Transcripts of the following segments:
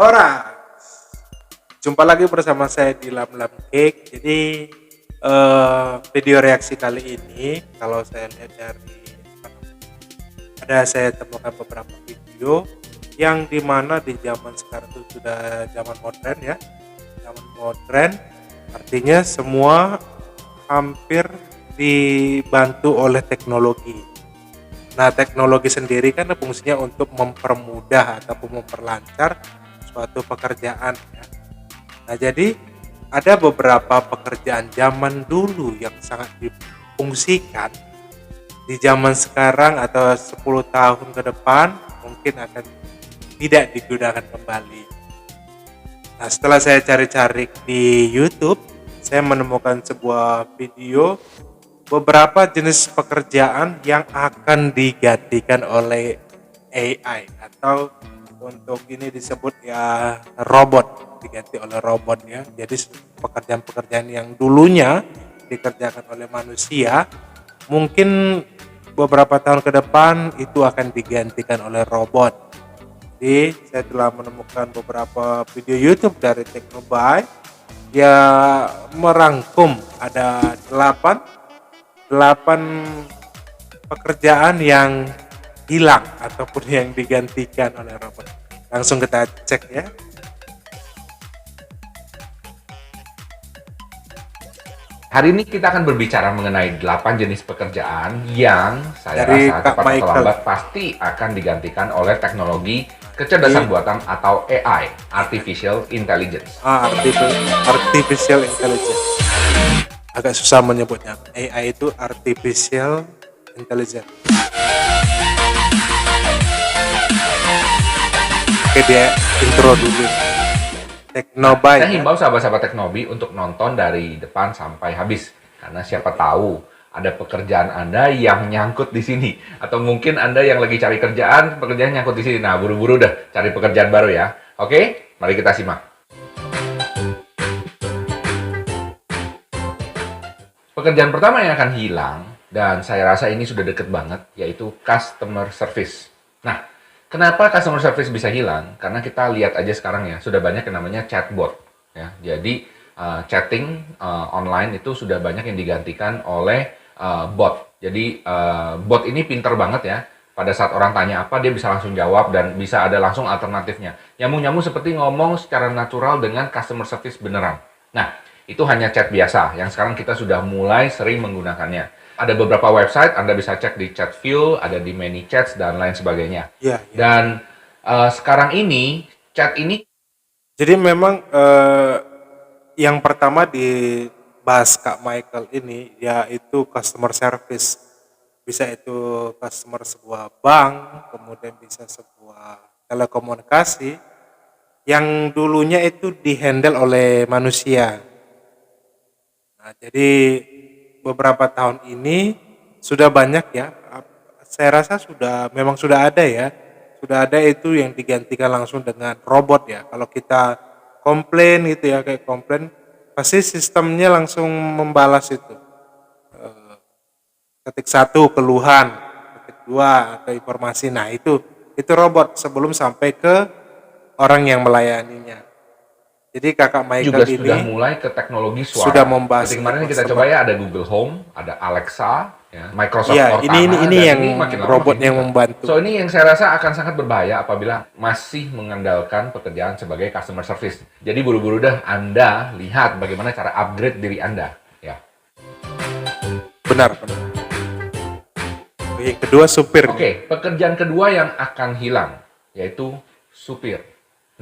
Ora, jumpa lagi bersama saya di Lam Lam Cake. Jadi video reaksi kali ini, kalau saya lihat dari saya temukan beberapa video yang dimana di zaman sekarang itu sudah zaman modern ya, zaman modern. Artinya semua hampir dibantu oleh teknologi. Nah, teknologi sendiri kan fungsinya untuk mempermudah ataupun memperlancar suatu pekerjaan ya. Nah, jadi ada beberapa pekerjaan zaman dulu yang sangat difungsikan di zaman sekarang atau 10 tahun ke depan mungkin akan tidak digunakan kembali. Nah, setelah saya cari-cari di YouTube, saya menemukan sebuah video beberapa jenis pekerjaan yang akan digantikan oleh AI atau untuk ini disebut ya robot, diganti oleh robot ya. Jadi pekerjaan-pekerjaan yang dulunya dikerjakan oleh manusia mungkin beberapa tahun ke depan itu akan digantikan oleh robot. Jadi saya telah menemukan beberapa video YouTube dari Teknobai. Dia merangkum ada 8 pekerjaan yang hilang ataupun yang digantikan oleh robot. Langsung kita cek ya. Hari ini kita akan berbicara mengenai 8 jenis pekerjaan yang saya Dari rasa Kak cepat atau Michael. lambat pasti akan digantikan oleh teknologi kecerdasan buatan atau AI, Artificial Intelligence. Artificial Intelligence. Agak susah menyebutnya. AI itu Artificial Intelligence. Oke, dia intro dulu. Teknobai. Saya himbau sahabat-sahabat Teknobi untuk nonton dari depan sampai habis, karena siapa tahu ada pekerjaan Anda yang nyangkut di sini, atau mungkin Anda yang lagi cari kerjaan, pekerjaan nyangkut di sini. Nah, buru-buru dah cari pekerjaan baru ya. Oke, mari kita simak. Pekerjaan pertama yang akan hilang, dan saya rasa ini sudah deket banget, yaitu customer service. Nah, kenapa customer service bisa hilang? Karena kita lihat aja sekarang ya, sudah banyak yang namanya chatbot. Ya, jadi chatting online itu sudah banyak yang digantikan oleh bot. Jadi bot ini pinter banget ya. Pada saat orang tanya apa, dia bisa langsung jawab dan bisa ada langsung alternatifnya. Nyambung-nyambung seperti ngomong secara natural dengan customer service beneran. Nah, itu hanya chat biasa, yang sekarang kita sudah mulai sering menggunakannya. Ada beberapa website, Anda bisa cek di Chatfuel, ada di ManyChats, dan lain sebagainya. Ya, ya. Dan sekarang ini, chat ini... Jadi memang yang pertama dibahas Kak Michael ini yaitu customer service. Bisa itu customer sebuah bank, kemudian bisa sebuah telekomunikasi yang dulunya itu dihandle oleh manusia. Nah, jadi beberapa tahun ini sudah banyak ya, saya rasa memang sudah ada ya, sudah ada itu yang digantikan langsung dengan robot ya. Kalau kita komplain gitu ya, kayak komplain, pasti sistemnya langsung membalas itu. Ketik 1 keluhan, ketik 2 atau informasi. Nah, itu robot sebelum sampai ke orang yang melayaninya. Jadi Kakak Michael juga ini sudah mulai ke teknologi suara. sudah membahas Seperti kemarin kita coba ya, ada Google Home, ada Alexa, ya, Microsoft ya, Cortana, ini dan yang makin lama robot makin yang dekat. membantu. So ini yang saya rasa akan sangat berbahaya apabila masih mengandalkan pekerjaan sebagai customer service. Jadi buru-buru dah Anda lihat bagaimana cara upgrade diri Anda. Ya. Benar. Yang kedua supir. Oke, pekerjaan kedua yang akan hilang yaitu supir.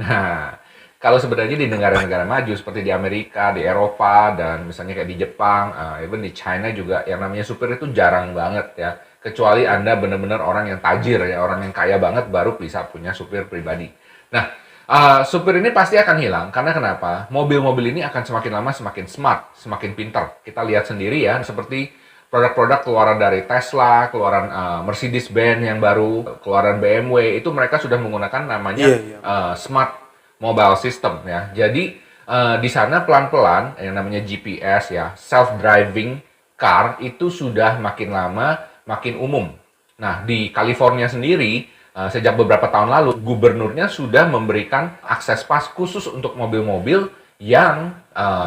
Nah, kalau sebenarnya di negara-negara maju seperti di Amerika, di Eropa, dan misalnya kayak di Jepang, even di China juga yang namanya supir itu jarang banget ya. Kecuali Anda benar-benar orang yang tajir ya, orang yang kaya banget baru bisa punya supir pribadi. Nah, supir ini pasti akan hilang karena kenapa? Mobil-mobil ini akan semakin lama semakin smart, semakin pintar. Kita lihat sendiri ya, seperti produk-produk keluaran dari Tesla, keluaran Mercedes-Benz yang baru, keluaran BMW, itu mereka sudah menggunakan namanya smart mobile system ya. Jadi di sana pelan-pelan yang namanya GPS ya, self-driving car itu sudah makin lama makin umum. Nah, di California sendiri sejak beberapa tahun lalu gubernurnya sudah memberikan akses pas khusus untuk mobil-mobil yang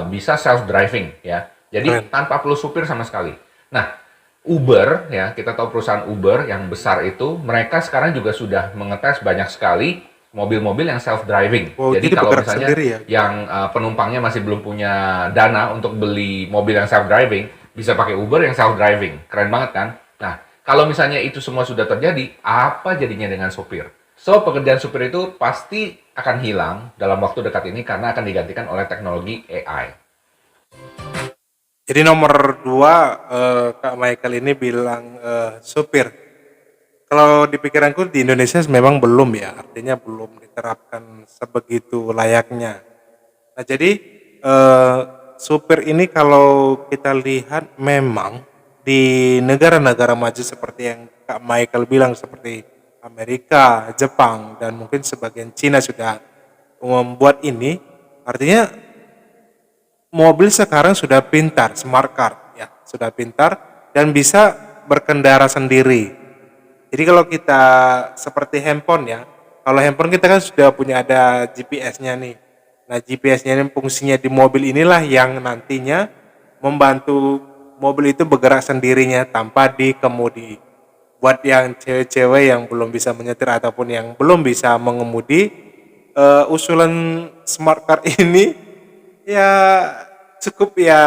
bisa self driving ya. Jadi Keren. tanpa perlu supir sama sekali. Nah, Uber ya, kita tahu perusahaan Uber yang besar itu, mereka sekarang juga sudah mengetes banyak sekali mobil-mobil yang self driving. Wow, Jadi jadi kalau bergerak misalnya sendiri ya? yang penumpangnya masih belum punya dana untuk beli mobil yang self driving, bisa pakai Uber yang self driving. Keren banget kan? Nah, kalau misalnya itu semua sudah terjadi, apa jadinya dengan supir? So, pekerjaan supir itu pasti akan hilang dalam waktu dekat ini karena akan digantikan oleh teknologi AI. Jadi nomor 2, Kak Michael ini bilang supir. Kalau di pikiranku di Indonesia memang belum ya, artinya belum diterapkan sebegitu layaknya. Nah jadi eh, supir ini kalau kita lihat memang di negara-negara maju seperti yang Kak Michael bilang seperti Amerika, Jepang, dan mungkin sebagian Cina sudah membuat ini, artinya mobil sekarang sudah pintar, smart car ya, sudah pintar dan bisa berkendara sendiri. Jadi kalau kita seperti handphone ya, kalau handphone kita kan sudah punya ada GPS-nya nih. Nah, GPS-nya ini fungsinya di mobil inilah yang nantinya membantu mobil itu bergerak sendirinya tanpa dikemudi. Buat yang cewek-cewek yang belum bisa menyetir ataupun yang belum bisa mengemudi, usulan smart car ini ya cukup ya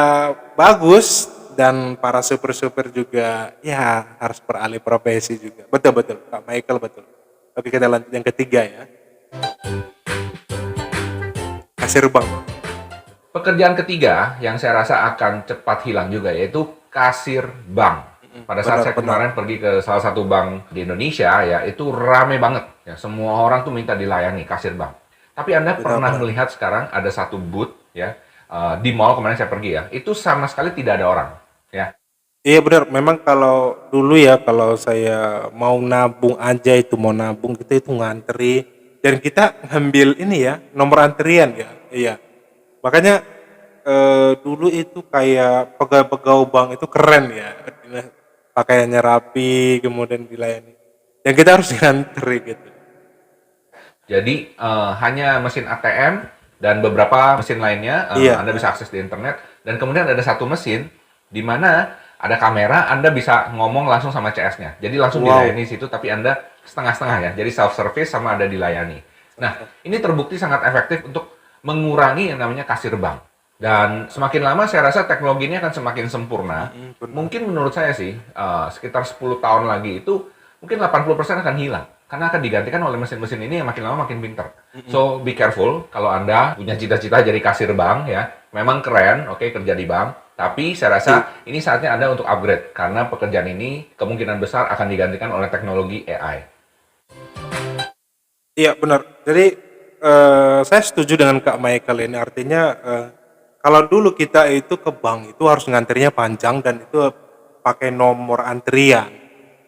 bagus, dan para supir-supir juga ya harus beralih profesi juga. Betul betul, Kak Michael betul. Oke, kita lanjut yang ketiga ya. Kasir bank. Pekerjaan ketiga yang saya rasa akan cepat hilang juga yaitu kasir bank. Pada saat saya Benar-benar. kemarin pergi ke salah satu bank di Indonesia ya, itu rame banget ya. Semua orang tuh minta dilayani kasir bank. Tapi Anda pernah Benar-benar. melihat sekarang ada satu booth ya di mall kemarin saya pergi ya, itu sama sekali tidak ada orang ya. Iya benar, memang kalau dulu ya kalau saya mau nabung aja itu mau nabung kita itu ngantri dan kita ngambil ini ya nomor antrian ya. Iya. Makanya dulu itu kayak pegawai-pegawai bank itu keren ya. Pakaiannya rapi, kemudian dilayani. Dan kita harus ngantri gitu. Jadi hanya mesin ATM dan beberapa mesin lainnya Iya, Anda bisa akses di internet dan kemudian ada satu mesin di mana ada kamera, Anda bisa ngomong langsung sama CS-nya. Jadi langsung wow. dilayani di situ tapi Anda setengah-setengah ya. Jadi self service sama ada dilayani. Nah, ini terbukti sangat efektif untuk mengurangi yang namanya kasir bank. Dan semakin lama saya rasa teknologi ini akan semakin sempurna. Benar. Mungkin menurut saya sih sekitar 10 tahun lagi itu mungkin 80% akan hilang karena akan digantikan oleh mesin-mesin ini yang makin lama makin pintar. So be careful kalau Anda punya cita-cita jadi kasir bank ya. Memang keren, oke, kerja di bank, tapi saya rasa ini saatnya Anda untuk upgrade karena pekerjaan ini kemungkinan besar akan digantikan oleh teknologi AI. Iya benar. Jadi saya setuju dengan Kak Michael ini. Artinya kalau dulu kita itu ke bank itu harus ngantrinya panjang dan itu pakai nomor antrian.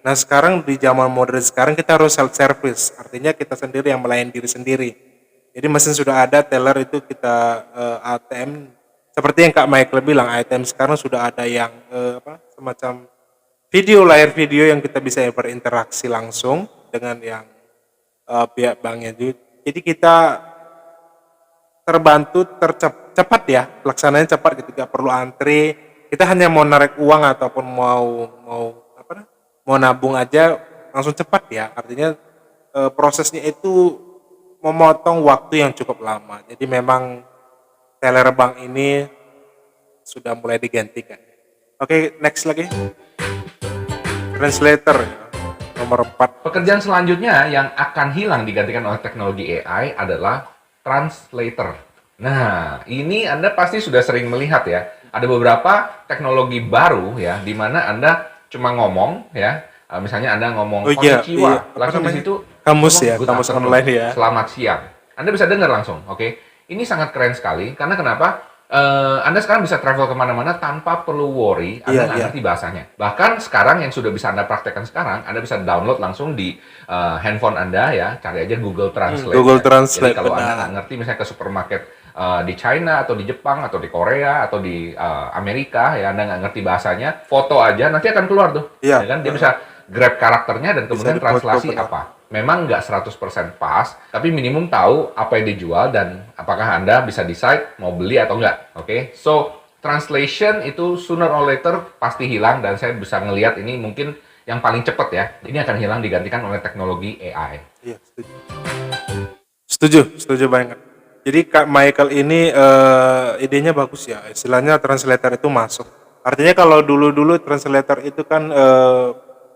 Nah sekarang di zaman modern sekarang kita harus self service. Artinya kita sendiri yang melayani diri sendiri. Jadi mesin sudah ada, teller itu kita ATM. Seperti yang Kak Michael bilang, ATM sekarang sudah ada yang semacam video, layar video yang kita bisa berinteraksi langsung dengan yang pihak banknya. Jadi kita terbantu cepat ya, pelaksananya cepat gitu, gak perlu antri. Kita hanya mau narik uang ataupun mau nabung aja langsung cepat ya. Artinya prosesnya itu memotong waktu yang cukup lama. Jadi memang teller bank ini sudah mulai digantikan. Oke, next lagi. Translator ya, nomor 4. Pekerjaan selanjutnya yang akan hilang digantikan oleh teknologi AI adalah translator. Nah, ini Anda pasti sudah sering melihat ya. Ada beberapa teknologi baru ya, di mana Anda cuma ngomong ya. Misalnya Anda ngomong Oh iya, konnichiwa, iya. Apa langsung di namanya? situ Kamus ngomong ya, good kamus afternoon, online ya. selamat siang. Anda bisa dengar langsung, oke? Ini sangat keren sekali, karena kenapa? Anda sekarang bisa travel kemana-mana tanpa perlu worry, Anda nggak Iya. ngerti bahasanya. Bahkan sekarang yang sudah bisa Anda praktekkan sekarang, Anda bisa download langsung di handphone Anda ya, cari aja Google Translate. Google ya. Translate, Jadi kalau Anda benar. nggak ngerti misalnya ke supermarket di China atau di Jepang atau di Korea atau di Amerika ya, Anda nggak ngerti bahasanya, foto aja nanti akan keluar tuh. Iya. Ya kan? Dia bisa grab karakternya dan Bisa kemudian dipoto, translasi benar. apa. Memang nggak 100% pas, tapi minimum tahu apa yang dijual dan apakah Anda bisa decide mau beli atau enggak. Oke, so translation itu sooner or later pasti hilang dan saya bisa ngelihat ini mungkin yang paling cepat ya. Ini akan hilang digantikan oleh teknologi AI. Iya, setuju. Setuju banget. Jadi Kak Michael ini idenya bagus ya. Istilahnya translator itu masuk. Artinya kalau dulu-dulu translator itu kan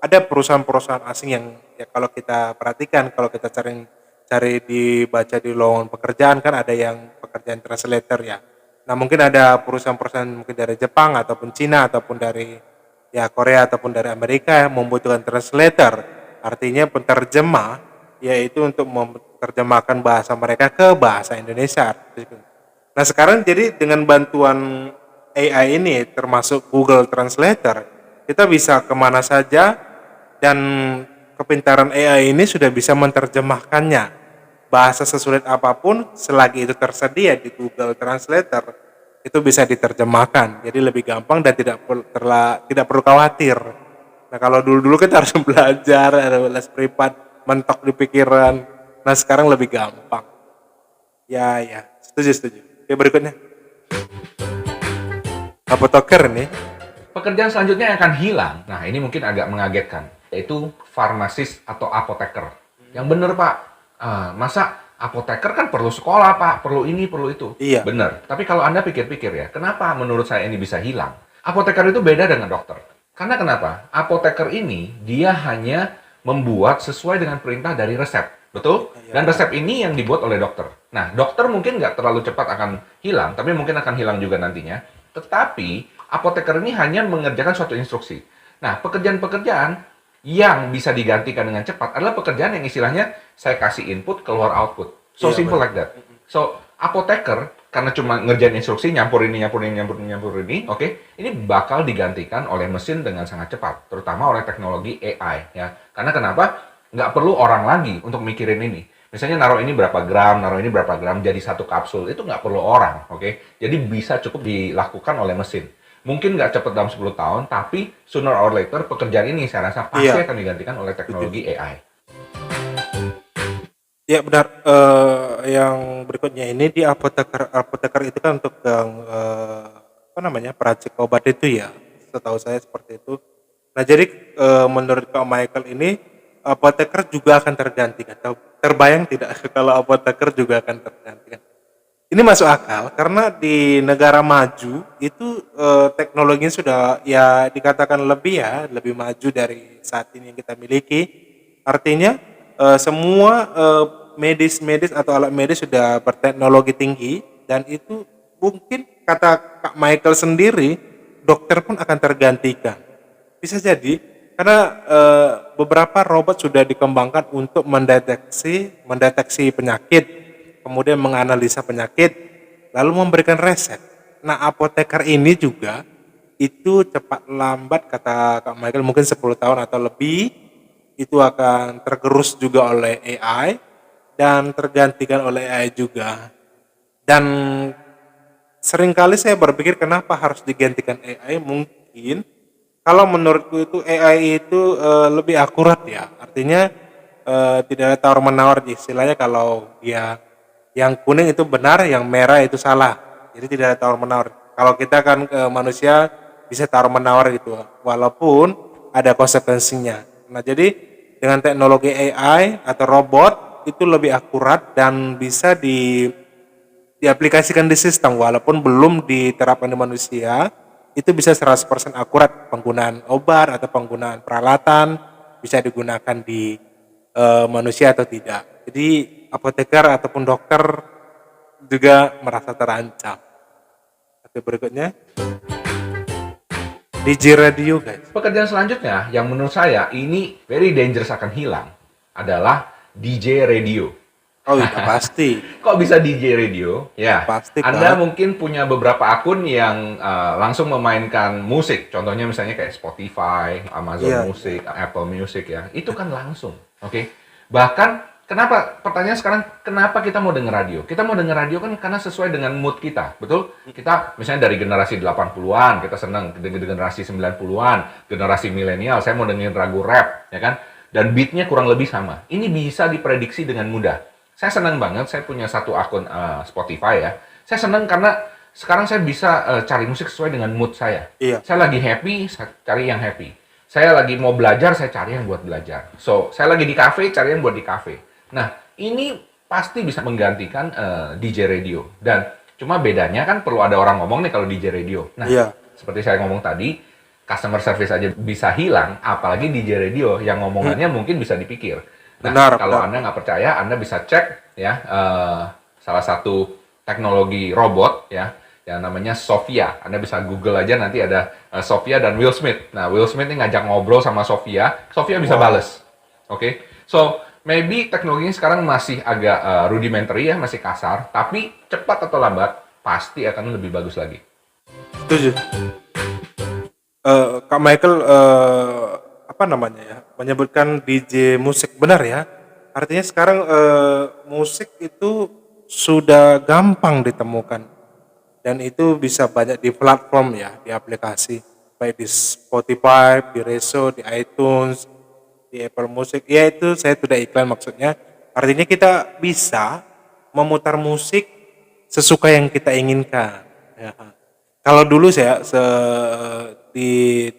ada perusahaan-perusahaan asing yang ya kalau kita perhatikan, kalau kita cari dibaca di lowongan pekerjaan kan ada yang pekerjaan translator ya. Nah, mungkin ada perusahaan-perusahaan mungkin dari Jepang ataupun Cina ataupun dari ya Korea ataupun dari Amerika yang membutuhkan translator. Artinya penterjemah yaitu untuk menerjemahkan bahasa mereka ke bahasa Indonesia. Nah sekarang jadi dengan bantuan AI ini termasuk Google Translator, kita bisa kemana saja dan kepintaran AI ini sudah bisa menerjemahkannya. Bahasa sesulit apapun selagi itu tersedia di Google Translator itu bisa diterjemahkan. Jadi lebih gampang dan tidak perlu khawatir. Nah kalau dulu-dulu kita harus belajar, ada les privat, mentok di pikiran. Nah sekarang lebih gampang. Ya, setuju. Oke berikutnya. Apoteker nih. Pekerjaan selanjutnya yang akan hilang, nah ini mungkin agak mengagetkan, yaitu farmasis atau apoteker. Yang bener Pak, masa apoteker kan perlu sekolah Pak, perlu ini, perlu itu. Iya. Bener, tapi kalau Anda pikir-pikir ya, kenapa menurut saya ini bisa hilang? Apoteker itu beda dengan dokter. Karena kenapa? Apoteker ini, dia hanya membuat sesuai dengan perintah dari resep. Betul? Iya. Dan resep ini yang dibuat oleh dokter. Nah, dokter mungkin nggak terlalu cepat akan hilang, tapi mungkin akan hilang juga nantinya. Tetapi, apoteker ini hanya mengerjakan suatu instruksi. Nah, pekerjaan-pekerjaan yang bisa digantikan dengan cepat adalah pekerjaan yang istilahnya saya kasih input, keluar output. So Iya, simple benar. like that. So, apoteker, karena cuma ngerjain instruksi, nyampur ini, oke, ini bakal digantikan oleh mesin dengan sangat cepat, terutama oleh teknologi AI, ya. Karena kenapa? Nggak perlu orang lagi untuk mikirin ini. Misalnya naruh ini berapa gram, jadi satu kapsul, itu nggak perlu orang, oke? Jadi bisa cukup dilakukan oleh mesin. Mungkin nggak cepat dalam 10 tahun, tapi sooner or later pekerjaan ini saya rasa pasti Iya. akan digantikan oleh teknologi AI. Ya benar. Yang berikutnya ini di apoteker itu kan untuk yang apa namanya peracik obat itu ya. Setahu saya seperti itu. Nah jadi menurut Kak Michael ini apoteker juga akan tergantikan. Terbayang tidak kalau apoteker juga akan tergantikan? Ini masuk akal karena di negara maju itu teknologinya sudah ya dikatakan lebih maju dari saat ini yang kita miliki. Artinya semua medis atau alat medis sudah berteknologi tinggi dan itu mungkin kata Kak Michael sendiri dokter pun akan tergantikan. Bisa jadi karena beberapa robot sudah dikembangkan untuk mendeteksi penyakit, kemudian menganalisa penyakit, lalu memberikan resep. Nah, apoteker ini juga itu cepat lambat kata Kak Michael mungkin 10 tahun atau lebih itu akan tergerus juga oleh AI dan tergantikan oleh AI juga. Dan seringkali saya berpikir kenapa harus digantikan AI? Mungkin kalau menurutku itu AI itu lebih akurat ya. Artinya tidak ada tawar-menawar istilahnya kalau dia yang kuning itu benar, yang merah itu salah. Jadi tidak ada tawar-menawar. Kalau kita kan manusia bisa tawar-menawar gitu. Walaupun ada konsekuensinya. Nah, jadi dengan teknologi AI atau robot itu lebih akurat dan bisa diaplikasikan di sistem walaupun belum diterapkan di manusia itu bisa 100% akurat penggunaan obat atau penggunaan peralatan bisa digunakan di manusia atau tidak. Jadi apoteker ataupun dokter juga merasa terancam. Oke berikutnya DJ radio guys. Pekerjaan selanjutnya yang menurut saya ini very dangerous akan hilang adalah DJ radio. Oh iya pasti. Kok bisa DJ radio? Ya, Pasti, Anda Pak. mungkin punya beberapa akun yang langsung memainkan musik. Contohnya misalnya kayak Spotify, Amazon Iya. Music, Apple Music ya. Itu kan langsung, oke? Bahkan kenapa pertanyaan sekarang kenapa kita mau denger radio? Kita mau denger radio kan karena sesuai dengan mood kita, betul? Kita misalnya dari generasi 80-an, kita senang dengan generasi 90-an, generasi milenial, saya mau dengerin lagu rap, ya kan? Dan beatnya kurang lebih sama. Ini bisa diprediksi dengan mudah. Saya senang banget, saya punya satu akun Spotify ya. Saya senang karena sekarang saya bisa cari musik sesuai dengan mood saya. Iya. Saya lagi happy, saya cari yang happy. Saya lagi mau belajar, saya cari yang buat belajar. So, saya lagi di cafe, cari yang buat di cafe. Nah, ini pasti bisa menggantikan DJ radio. Dan cuma bedanya kan perlu ada orang ngomong nih kalau DJ radio. Nah, Iya. seperti saya ngomong tadi, customer service aja bisa hilang, apalagi DJ radio yang ngomongannya mungkin bisa dipikir. Nah, Benar, kalau benar. Anda nggak percaya, Anda bisa cek ya salah satu teknologi robot ya yang namanya Sophia. Anda bisa Google aja nanti ada Sophia dan Will Smith. Nah, Will Smith ini ngajak ngobrol sama Sophia, Sophia bisa bales. Oke. So, maybe teknologinya sekarang masih agak rudimentary ya, masih kasar, tapi cepat atau lambat pasti akan lebih bagus lagi. Setuju. Kak Michael, apa namanya ya, menyebutkan DJ musik, benar ya. Artinya sekarang musik itu sudah gampang ditemukan dan itu bisa banyak di platform ya, di aplikasi, baik di Spotify, di Reso, di iTunes, di Apple Music. Ya itu saya tidak iklan maksudnya. Artinya kita bisa memutar musik sesuka yang kita inginkan. Ya. Kalau dulu saya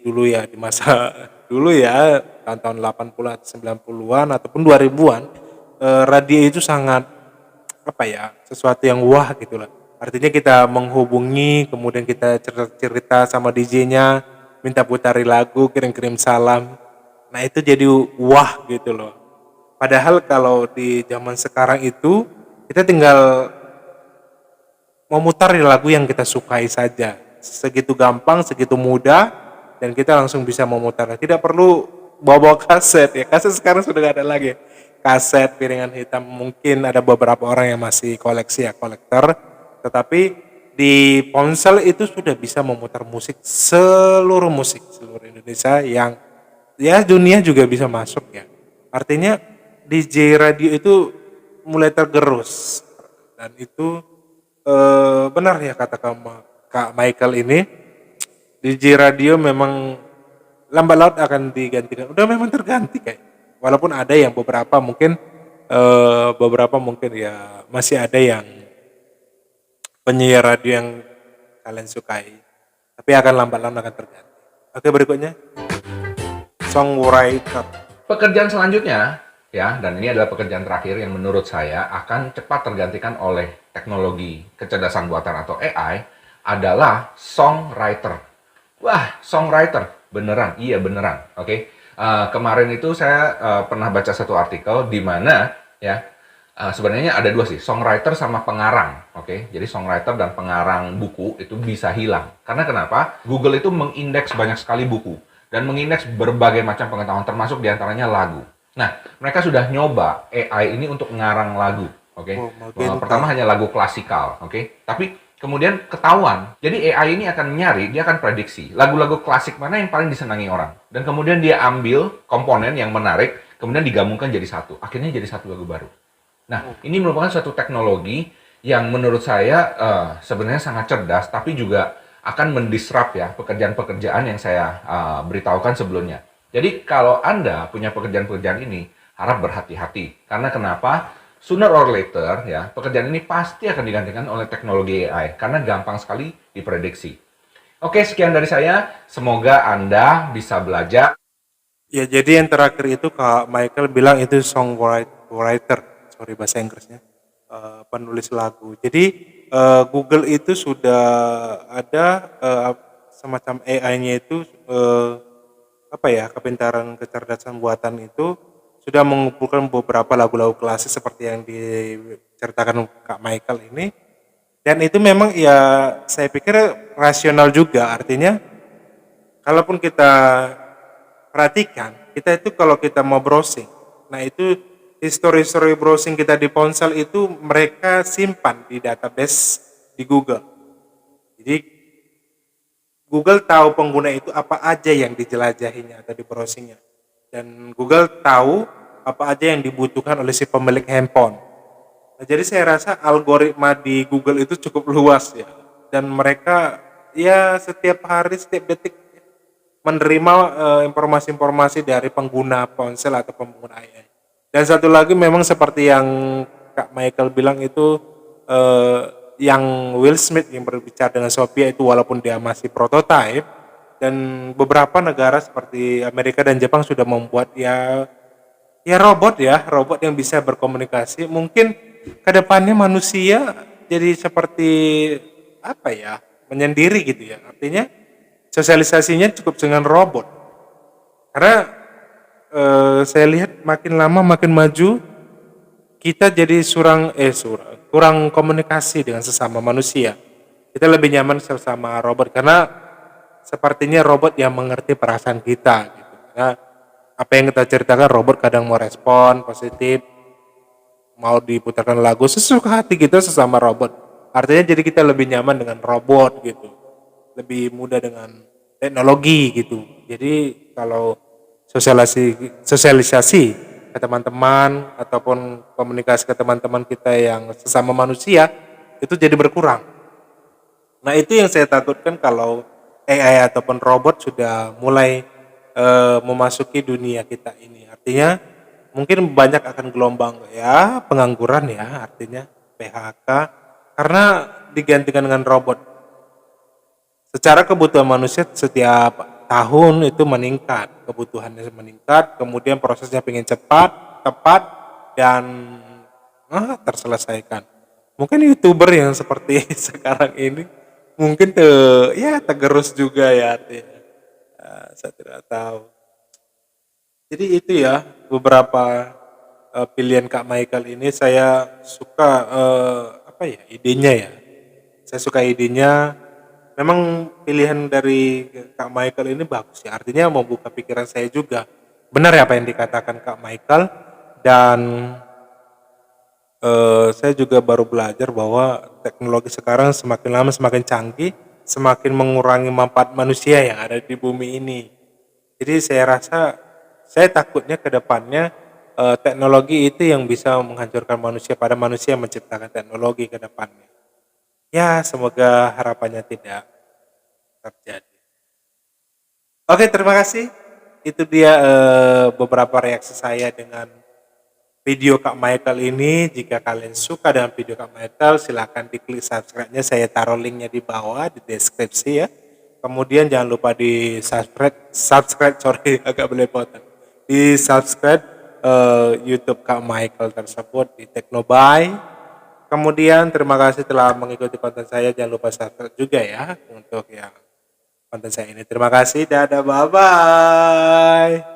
dulu ya di masa dulu ya tahun-tahun 80-an, 90-an ataupun 2000-an, radio itu sangat apa ya, sesuatu yang wah gitu lah. Artinya kita menghubungi, kemudian kita cerita sama DJ-nya, minta putari lagu, kirim-kirim salam. Nah itu jadi wah gitu loh. Padahal kalau di zaman sekarang itu kita tinggal memutar lagu yang kita sukai saja. Segitu gampang, segitu mudah, dan kita langsung bisa memutar. Tidak perlu bawa kaset ya. Kaset sekarang sudah gak ada lagi. Kaset, piringan hitam, mungkin ada beberapa orang yang masih koleksi ya, kolektor. Tetapi di ponsel itu sudah bisa memutar musik, seluruh Indonesia yang ya dunia juga bisa masuk ya. Artinya DJ radio itu mulai tergerus dan itu benar ya kata Kak Michael ini, DJ radio memang lambat laut akan digantikan. Udah memang terganti kayak. Walaupun ada yang beberapa mungkin ya masih ada yang penyiar radio yang kalian sukai. Tapi akan lambat laun akan terganti. Oke, berikutnya songwriter. Pekerjaan selanjutnya, ya, dan ini adalah pekerjaan terakhir yang menurut saya akan cepat tergantikan oleh teknologi kecerdasan buatan atau AI, adalah songwriter. Wah, songwriter, beneran, iya beneran, oke. Kemarin itu saya pernah baca satu artikel di mana, ya, sebenarnya ada dua sih, songwriter sama pengarang, oke. Jadi songwriter dan pengarang buku itu bisa hilang. Karena kenapa? Google itu mengindeks banyak sekali buku dan mengindeks berbagai macam pengetahuan termasuk diantaranya lagu. Nah, mereka sudah nyoba AI ini untuk ngarang lagu, oke. Pertama hanya lagu klasikal, oke. Tapi kemudian ketahuan. Jadi AI ini akan nyari, dia akan prediksi lagu-lagu klasik mana yang paling disenangi orang. Dan kemudian dia ambil komponen yang menarik, kemudian digabungkan jadi satu. Akhirnya jadi satu lagu baru. Nah, ini merupakan suatu teknologi yang menurut saya sebenarnya sangat cerdas, tapi juga akan mendisrupt ya pekerjaan-pekerjaan yang saya beritahukan sebelumnya. Jadi kalau Anda punya pekerjaan-pekerjaan ini, harap berhati-hati. Karena kenapa? Sooner or later ya, pekerjaan ini pasti akan digantikan oleh teknologi AI karena gampang sekali diprediksi. Oke, sekian dari saya. Semoga Anda bisa belajar. Ya, jadi yang terakhir itu Kak Michael bilang itu songwriter, sorry bahasa Inggrisnya, penulis lagu. Jadi Google itu sudah ada semacam AI-nya itu apa ya, kepintaran kecerdasan buatan itu sudah mengumpulkan beberapa lagu-lagu klasik seperti yang diceritakan Kak Michael ini. Dan itu memang ya saya pikir rasional juga, artinya kalaupun kita perhatikan, kita itu kalau kita mau browsing, nah itu history browsing kita di ponsel itu mereka simpan di database di Google. Jadi Google tahu pengguna itu apa aja yang dijelajahinya atau di browsingnya. Dan Google tahu apa aja yang dibutuhkan oleh si pemilik handphone. Nah, jadi saya rasa algoritma di Google itu cukup luas ya, dan mereka ya setiap hari, setiap detik menerima informasi-informasi dari pengguna ponsel atau pengguna AI. Dan satu lagi memang seperti yang Kak Michael bilang itu, eh, yang Will Smith yang berbicara dengan Sophia itu walaupun dia masih prototipe, dan beberapa negara seperti Amerika dan Jepang sudah membuat robot yang bisa berkomunikasi. Mungkin kedepannya manusia jadi seperti apa ya, menyendiri gitu ya. Artinya sosialisasinya cukup dengan robot. Karena saya lihat makin lama makin maju kita jadi kurang komunikasi dengan sesama manusia. Kita lebih nyaman sesama robot karena sepertinya robot yang mengerti perasaan kita gitu. Karena apa yang kita ceritakan robot kadang mau respon positif, mau diputarkan lagu sesuka hati kita sesama robot. Artinya jadi kita lebih nyaman dengan robot gitu. Lebih mudah dengan teknologi gitu. Jadi kalau sosialisasi ke teman-teman ataupun komunikasi ke teman-teman kita yang sesama manusia itu jadi berkurang. Nah, itu yang saya takutkan kalau AI ataupun robot sudah mulai memasuki dunia kita ini. Artinya mungkin banyak akan gelombang ya pengangguran ya, artinya PHK karena digantikan dengan robot. Secara kebutuhan manusia setiap tahun itu meningkat, kebutuhannya meningkat, kemudian prosesnya pengen cepat, tepat, dan terselesaikan. Mungkin YouTuber yang seperti sekarang ini mungkin tergerus juga ya artinya. Saya tidak tahu. Jadi itu ya beberapa pilihan Kak Michael ini saya suka idenya ya. Saya suka idenya. Memang pilihan dari Kak Michael ini bagus ya. Artinya membuka pikiran saya juga. Benar ya apa yang dikatakan Kak Michael, dan saya juga baru belajar bahwa teknologi sekarang semakin lama semakin canggih, semakin mengurangi manfaat manusia yang ada di bumi ini. Jadi saya takutnya ke depannya teknologi itu yang bisa menghancurkan manusia pada manusia yang menciptakan teknologi ke depannya. Ya, semoga harapannya tidak terjadi. Oke, terima kasih. Itu dia beberapa reaksi saya dengan video Kak Michael ini. Jika kalian suka dengan video Kak Michael, silahkan diklik subscribe-nya. Saya taruh linknya di bawah di deskripsi ya. Kemudian jangan lupa di subscribe agak belepotan. Di subscribe YouTube Kak Michael tersebut di Teknobuy. Kemudian terima kasih telah mengikuti konten saya. Jangan lupa subscribe juga ya untuk yang konten saya ini. Terima kasih. Dadah, bye-bye.